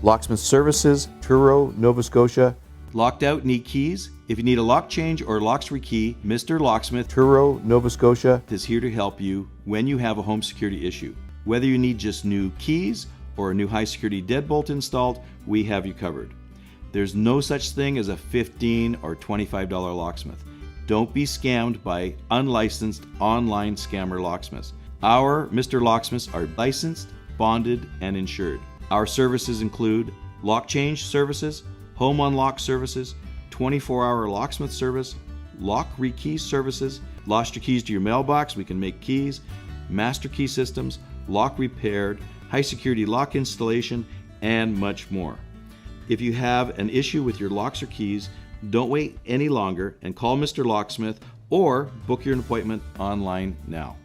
Locksmith Services Truro Nova Scotia. Locked out, need keys? If you need a lock change or locks rekey, Mr. Locksmith Truro Nova Scotia is here to help you when you have a home security issue. Whether you need just new keys or a new high security deadbolt installed, we have you covered. There's no such thing as a $15 or $25 locksmith. Don't be scammed by unlicensed online scammer locksmiths. Our Mr. Locksmiths are licensed, bonded, and insured. Our services include lock change services, home unlock services, 24-hour locksmith service, lock rekey services, lost your keys to your mailbox, we can make keys, master key systems, lock repaired, high security lock installation, and much more. If you have an issue with your locks or keys, don't wait any longer and call Mr. Locksmith or book your appointment online now.